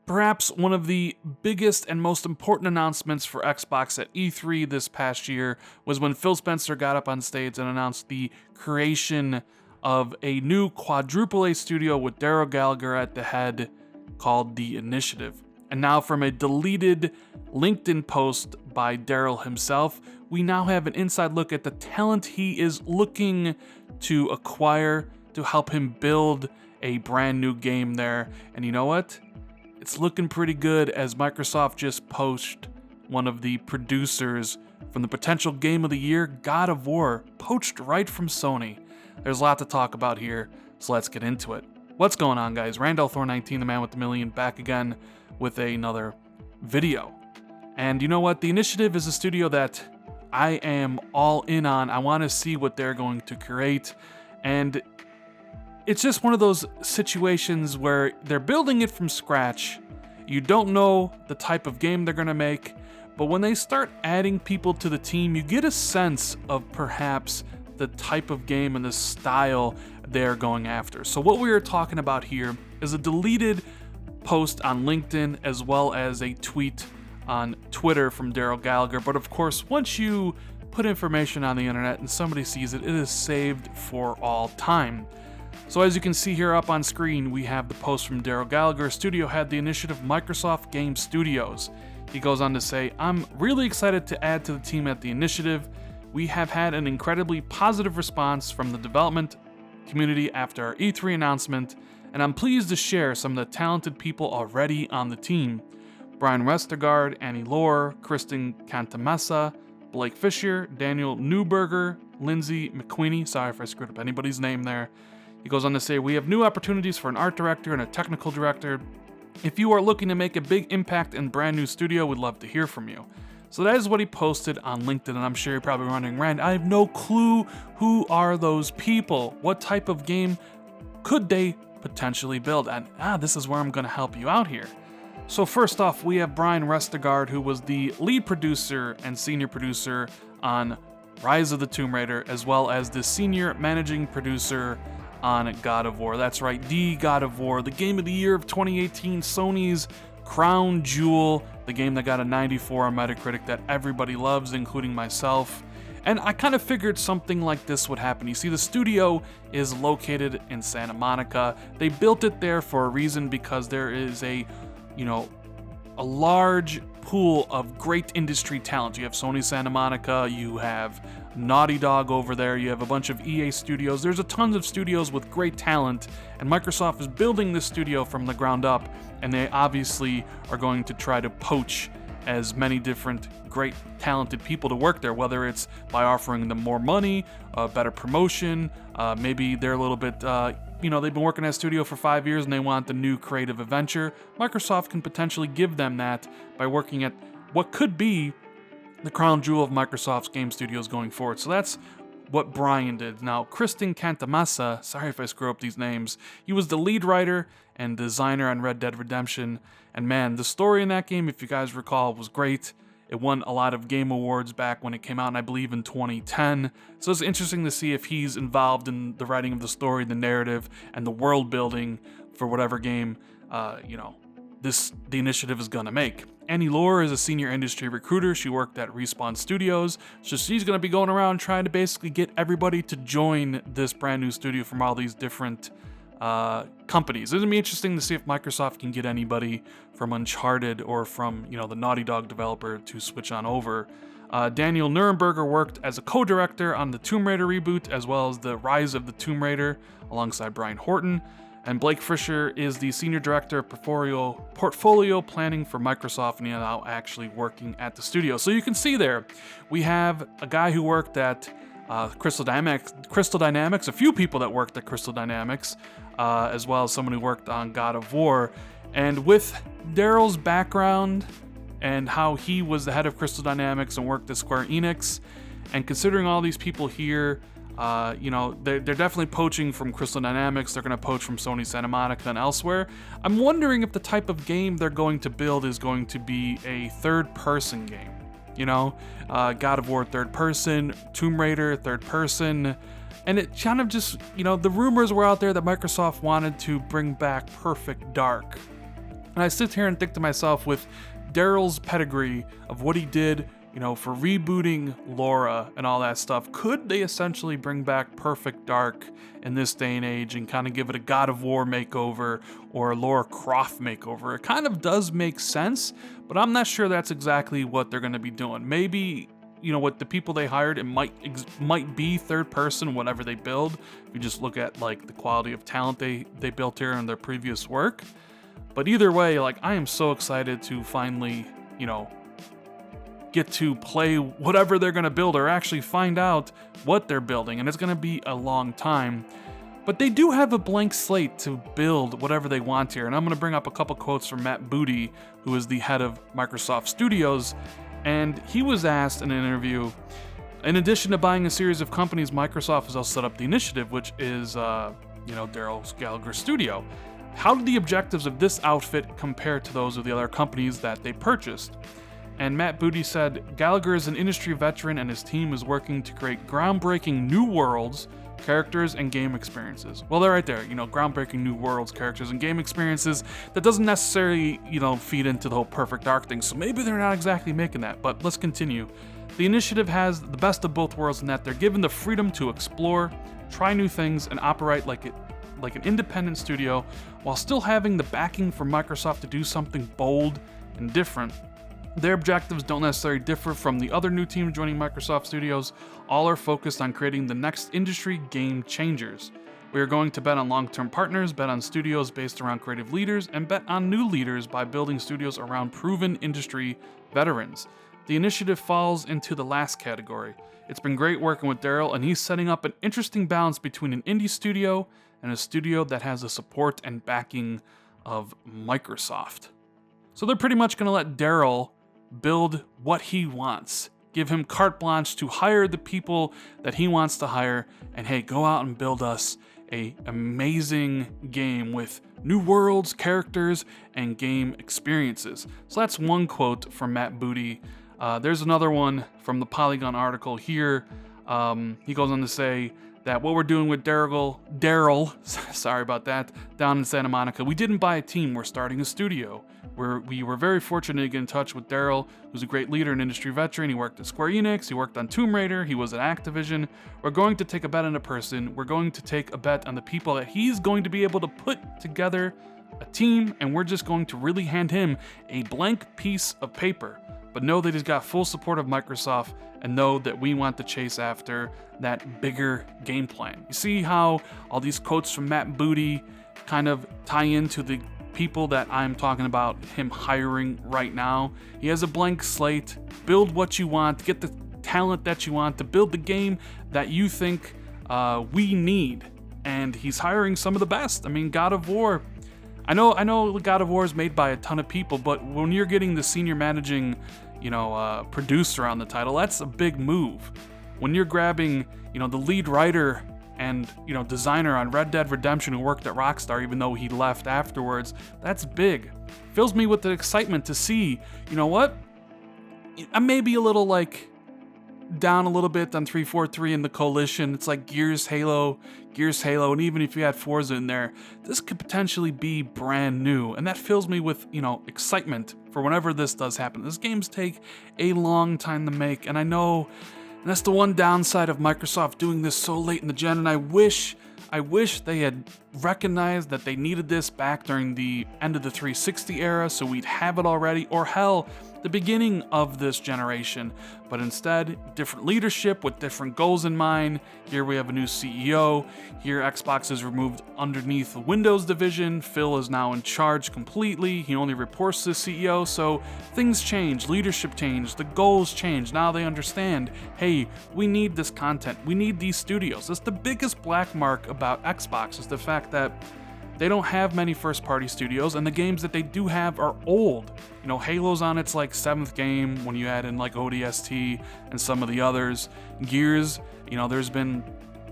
Perhaps one of the biggest and most important announcements for Xbox at E3 this past year was when Phil Spencer got up on stage and announced the creation of a new AAA studio with Darrell Gallagher at the head called The Initiative. And now from a deleted LinkedIn post by Darrell himself, we now have an inside look at the talent he is looking to acquire to help him build a brand new game there. And you know what? It's looking pretty good, as Microsoft just poached one of the producers from the potential game of the year, God of War, poached right from Sony. There's a lot to talk about here, so let's get into it. What's going on, guys? Randall Thor 19, the man with the million, back again with another video. And you know what? The Initiative is a studio that I am all in on. I want to see what they're going to create, and it's just one of those situations where they're building it from scratch. You don't know the type of game they're going to make, but when they start adding people to the team, you get a sense of perhaps the type of game and the style they're going after. So what we are talking about here is a deleted post on LinkedIn as well as a tweet on Twitter from Darrell Gallagher. But of course, once you put information on the internet and somebody sees it, it is saved for all time. So as you can see here up on screen, we have the post from Darrell Gallagher. Studio head, The Initiative, Microsoft Game Studios. He goes on to say, I'm really excited to add to the team at The Initiative. We have had an incredibly positive response from the development community after our E3 announcement, and I'm pleased to share some of the talented people already on the team. Brian Westergaard, Annie Lohr, Kristen Cantamessa, Blake Fisher, Daniel Newberger, Lindsay McQueenie. Sorry if I screwed up anybody's name there. He goes on to say, we have new opportunities for an art director and a technical director. If you are looking to make a big impact in a brand new studio, we'd love to hear from you. So that is what he posted on LinkedIn, and I'm sure you're probably wondering, Rand, I have no clue who are those people? What type of game could they potentially build? And this is where I'm going to help you out here. So first off, we have Brian Westergaard, who was the lead producer and senior producer on Rise of the Tomb Raider, as well as the senior managing producer on God of War. That's right, the God of War, the game of the year of 2018, Sony's crown jewel, the game that got a 94 on Metacritic that everybody loves, including myself. And I kind of figured something like this would happen. You see, the studio is located in Santa Monica. They built it there for a reason, because there is a large pool of great industry talent. You have Sony Santa Monica, you have Naughty Dog over there, you have a bunch of EA studios. There's a tons of studios with great talent, and Microsoft is building this studio from the ground up, and they obviously are going to try to poach as many different great talented people to work there, whether it's by offering them more money, better promotion, maybe they're a little bit they've been working at a studio for 5 years and they want the new creative adventure. Microsoft can potentially give them that by working at what could be the crown jewel of Microsoft's game studios going forward. So that's what Brian did. Now, Kristen Cantamessa, sorry if I screw up these names, he was the lead writer and designer on Red Dead Redemption. And man, the story in that game, if you guys recall, was great. It won a lot of game awards back when it came out, and I believe in 2010. So it's interesting to see if he's involved in the writing of the story, the narrative, and the world building for whatever game, the Initiative is gonna make. Annie Lohr is a senior industry recruiter. She worked at Respawn Studios, so she's gonna be going around trying to basically get everybody to join this brand new studio from all these different companies. It's gonna be interesting to see if Microsoft can get anybody from Uncharted or from the Naughty Dog developer to switch on over. Daniel Nuremberger worked as a co-director on the Tomb Raider reboot, as well as the Rise of the Tomb Raider, alongside Brian Horton. And Blake Fisher is the senior director of portfolio planning for Microsoft, and he's now actually working at the studio. So you can see there, we have a guy who worked at Crystal Dynamics, a few people that worked at Crystal Dynamics, as well as someone who worked on God of War. And with Darrell's background and how he was the head of Crystal Dynamics and worked at Square Enix, and considering all these people here, they're definitely poaching from Crystal Dynamics. They're going to poach from Sony Santa Monica and elsewhere. I'm wondering if the type of game they're going to build is going to be a third-person game. God of War third person, Tomb Raider third person, and it kind of just, the rumors were out there that Microsoft wanted to bring back Perfect Dark. And I sit here and think to myself, with Darrell's pedigree of what he did, for rebooting Laura and all that stuff, could they essentially bring back Perfect Dark in this day and age and kind of give it a God of War makeover or a Lara Croft makeover? It kind of does make sense, but I'm not sure that's exactly what they're going to be doing. Maybe, with the people they hired, it might be third person, whatever they build. If you just look at like the quality of talent they built here in their previous work. But either way, like, I am so excited to finally, get to play whatever they're going to build, or actually find out what they're building, and it's going to be a long time. But they do have a blank slate to build whatever they want here, and I'm going to bring up a couple quotes from Matt Booty, who is the head of Microsoft Studios, and he was asked in an interview, in addition to buying a series of companies, Microsoft has also set up the Initiative, which is, Darrell Gallagher Studio. How did the objectives of this outfit compare to those of the other companies that they purchased? And Matt Booty said, Gallagher is an industry veteran and his team is working to create groundbreaking new worlds, characters, and game experiences. Well, they're right there, groundbreaking new worlds, characters, and game experiences. That doesn't necessarily, feed into the whole Perfect Dark thing, so maybe they're not exactly making that, but let's continue. The Initiative has the best of both worlds in that they're given the freedom to explore, try new things, and operate like an independent studio, while still having the backing from Microsoft to do something bold and different. Their objectives don't necessarily differ from the other new teams joining Microsoft Studios. All are focused on creating the next industry game changers. We are going to bet on long-term partners, bet on studios based around creative leaders, and bet on new leaders by building studios around proven industry veterans. The Initiative falls into the last category. It's been great working with Darrell, and he's setting up an interesting balance between an indie studio and a studio that has the support and backing of Microsoft. So they're pretty much going to let Darrell build what he wants, give him carte blanche to hire the people that he wants to hire, and hey, go out and build us a amazing game with new worlds, characters, and game experiences. So that's one quote from Matt Booty. There's another one from the Polygon article here. He goes on to say that what we're doing with Darrell, sorry about that, down in Santa Monica, we didn't buy a team, we're starting a studio. We were very fortunate to get in touch with Darrell, who's a great leader and industry veteran. He worked at Square Enix, he worked on Tomb Raider, he was at Activision. We're going to take a bet on a person, we're going to take a bet on the people that he's going to be able to put together a team, and we're just going to really hand him a blank piece of paper. But know that he's got full support of Microsoft, and know that we want to chase after that bigger game plan. You see how all these quotes from Matt Booty kind of tie into the people that I'm talking about him hiring right now? He has a blank slate. Build what you want, get the talent that you want to build the game that you think we need. And he's hiring some of the best. I mean, God of War. I know God of War is made by a ton of people, but when you're getting the senior managing, producer on the title, that's a big move. When you're grabbing, the lead writer and, designer on Red Dead Redemption who worked at Rockstar even though he left afterwards, that's big. Fills me with the excitement to see, I may be a little down a little bit on 343 in the Coalition. It's like Gears, Halo, and even if you had Forza in there, this could potentially be brand new, and that fills me with, excitement for whenever this does happen. These games take a long time to make, and I know that's the one downside of Microsoft doing this so late in the gen, and I wish they had recognized that they needed this back during the end of the 360 era so we'd have it already, or hell, the beginning of this generation. But instead, different leadership with different goals in mind. Here we have a new CEO. Here Xbox is removed underneath the Windows division. Phil is now in charge completely. He only reports to the CEO, so things change, leadership change, the goals change. Now they understand, hey, we need this content. We need these studios. That's the biggest black mark about Xbox, is the fact that they don't have many first-party studios, and the games that they do have are old. Halo's on its 7th game when you add in ODST and some of the others. Gears, there's been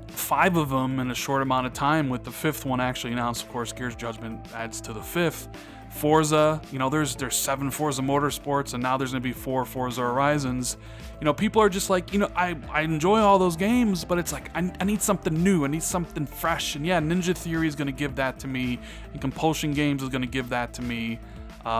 5 of them in a short amount of time, with the 5th one actually announced. Of course, Gears Judgment adds to the 5th. Forza, there's 7 Forza Motorsports, and now there's going to be 4 Forza Horizons. People are just I enjoy all those games, but it's I need something new, I need something fresh, and yeah, Ninja Theory is going to give that to me, and Compulsion Games is going to give that to me.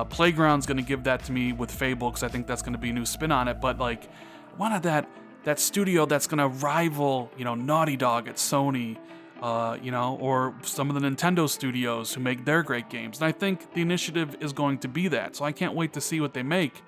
Playground's going to give that to me with Fable, because I think that's going to be a new spin on it. But like, I wanted that studio that's going to rival, Naughty Dog at Sony, or some of the Nintendo studios who make their great games. And I think the initiative is going to be that. So I can't wait to see what they make.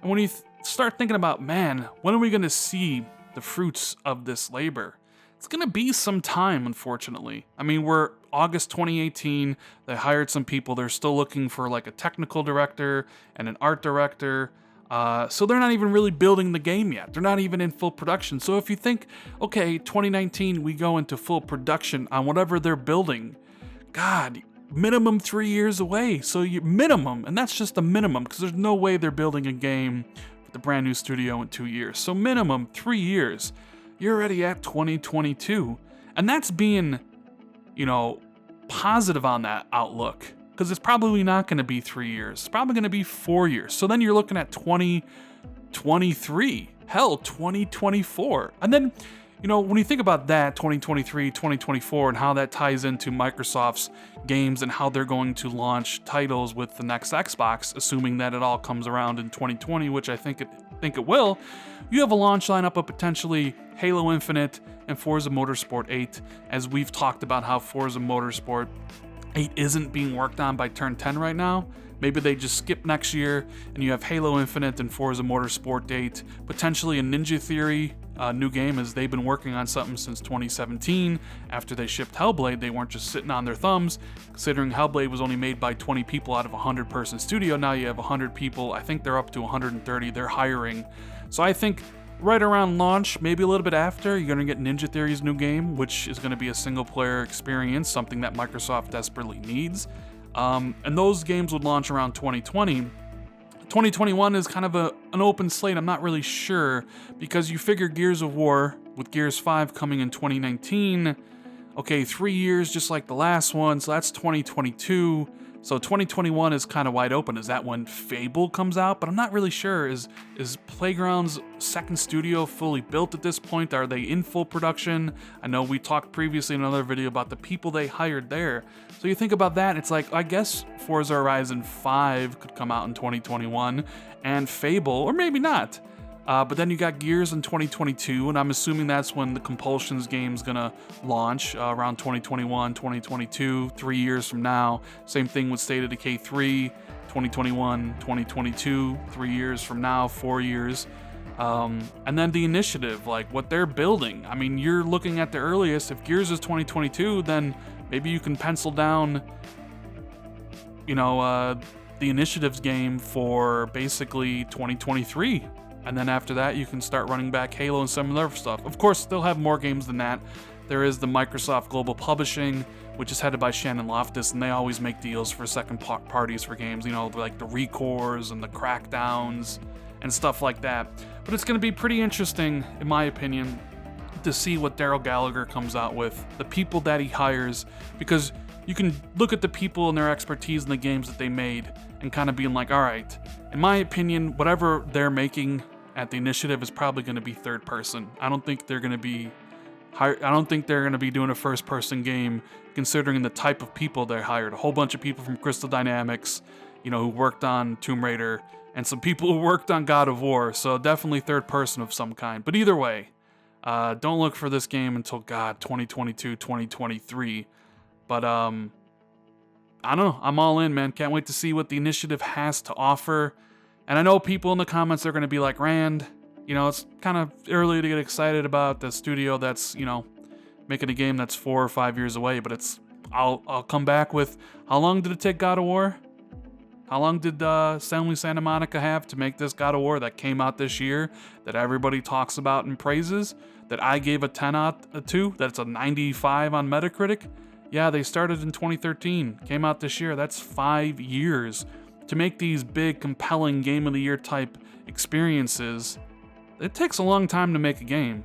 And when you start thinking about, man, when are we going to see the fruits of this labor? It's going to be some time, unfortunately. I mean, we're August 2018. They hired some people. They're still looking for like a technical director and an art director. So they're not even really building the game yet. They're not even in full production. So if you think, okay, 2019, we go into full production on whatever they're building, God, minimum 3 years away. So you minimum, and that's just the minimum, because there's no way they're building a game with a brand new studio in 2 years. So minimum 3 years. You're already at 2022. And that's being, positive on that outlook. Because it's probably not going to be 3 years. It's probably going to be 4 years. So then you're looking at 2023. Hell, 2024. And then, when you think about that, 2023, 2024, and how that ties into Microsoft's games and how they're going to launch titles with the next Xbox, assuming that it all comes around in 2020, which I think it will, you have a launch lineup of potentially Halo Infinite and Forza Motorsport 8, as we've talked about how Forza Motorsport 8 isn't being worked on by Turn 10 right now. Maybe they just skip next year, and you have Halo Infinite and Forza Motorsport 8, potentially a Ninja Theory new game, as they've been working on something since 2017. After they shipped Hellblade, they weren't just sitting on their thumbs, considering Hellblade was only made by 20 people out of a 100-person studio. Now you have 100 people. I think they're up to 130. They're hiring. So I think right around launch, maybe a little bit after, you're going to get Ninja Theory's new game, which is going to be a single-player experience, something that Microsoft desperately needs. And those games would launch around 2020. 2021 is kind of an open slate. I'm not really sure, because you figure Gears of War, with Gears 5 coming in 2019, okay, 3 years just like the last one, so that's 2022. So 2021 is kind of wide open. Is that when Fable comes out? But I'm not really sure. Is Playground's second studio fully built at this point? Are they in full production? I know we talked previously in another video about the people they hired there. So you think about that, it's like, I guess Forza Horizon 5 could come out in 2021, and Fable, or maybe not. But then you got Gears in 2022, and I'm assuming that's when the Compulsions game's gonna launch, around 2021, 2022, 3 years from now. Same thing with State of Decay 3, 2021, 2022, 3 years from now, 4 years. And then the Initiative, like what they're building. I mean, you're looking at the earliest. If Gears is 2022, then maybe you can pencil down, the Initiative's game for basically 2023. And then after that, you can start running back Halo and some other stuff. Of course, they'll have more games than that. There is the Microsoft Global Publishing, which is headed by Shannon Loftus, and they always make deals for second parties for games, like the Recores and the Crackdowns and stuff like that. But it's going to be pretty interesting, in my opinion, to see what Darrell Gallagher comes out with, the people that he hires, because you can look at the people and their expertise in the games that they made and kind of being like, all right, in my opinion, whatever they're making at the Initiative is probably going to be third person. I don't think they're going to be doing a first person game, considering the type of people they hired. A whole bunch of people from Crystal Dynamics, who worked on Tomb Raider, and some people who worked on God of War. So definitely third person of some kind. But either way, don't look for this game until 2022, 2023. But I don't know. I'm all in, man. Can't wait to see what the Initiative has to offer. And I know people in the comments are going to be like, Rand, it's kind of early to get excited about the studio that's, making a game that's 4 or 5 years away. But I'll come back with, how long did it take God of War? How long did Sony Santa Monica have to make this God of War that came out this year, that everybody talks about and praises, that I gave a 10 out of 2, that's a 95 on Metacritic? Yeah, they started in 2013, came out this year. That's 5 years. To make these big, compelling Game of the Year type experiences, it takes a long time to make a game.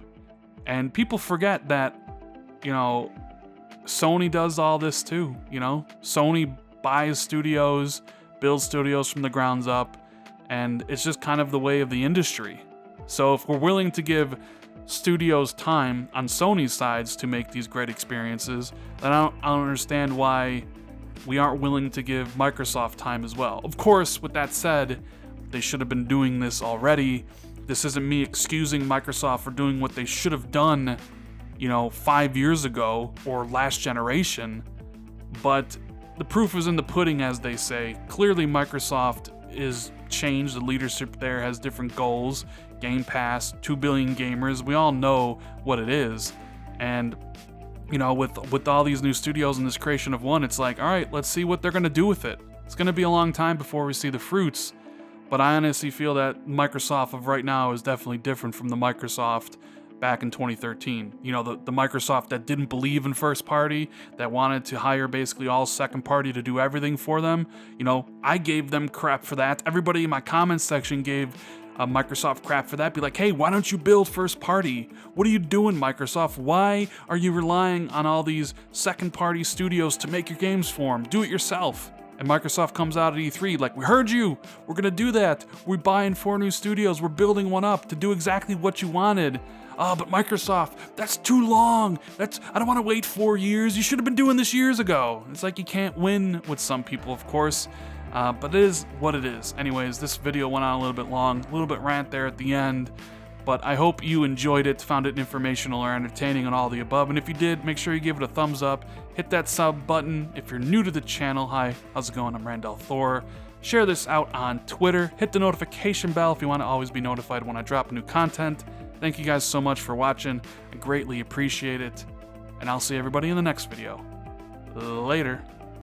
And people forget that, Sony does all this too, Sony buys studios, builds studios from the grounds up, and it's just kind of the way of the industry. So if we're willing to give studios time on Sony's sides to make these great experiences, then I don't understand why we aren't willing to give Microsoft time as well. Of course, with that said, they should have been doing this already. This isn't me excusing Microsoft for doing what they should have done, 5 years ago or last generation, but the proof is in the pudding, as they say. Clearly, Microsoft is changed. The leadership there has different goals. Game Pass, 2 billion gamers. We all know what it is. And, with all these new studios and this creation of one, it's like, all right, let's see what they're going to do with it. It's going to be a long time before we see the fruits. But I honestly feel that Microsoft of right now is definitely different from the Microsoft back in 2013. The Microsoft that didn't believe in first party, that wanted to hire basically all second party to do everything for them. I gave them crap for that. Everybody in my comments section gave Microsoft crap for that. Be like, hey, why don't you build first party? What are you doing, Microsoft? Why are you relying on all these second party studios to make your games for them? Do it yourself. And Microsoft comes out at E3 like, we heard you, we're gonna do that, we're buying 4 new studios, we're building one up to do exactly what you wanted. But Microsoft, that's too long, I don't want to wait 4 years, you should have been doing this years ago. It's like you can't win with some people, of course, but it is what it is. Anyways, this video went on a little bit long, a little bit rant there at the end, but I hope you enjoyed it, found it informational or entertaining and all the above. And if you did, make sure you give it a thumbs up, hit that sub button. If you're new to the channel, hi, how's it going? I'm Randall Thor. Share this out on Twitter. Hit the notification bell if you want to always be notified when I drop new content. Thank you guys so much for watching. I greatly appreciate it. And I'll see everybody in the next video. Later.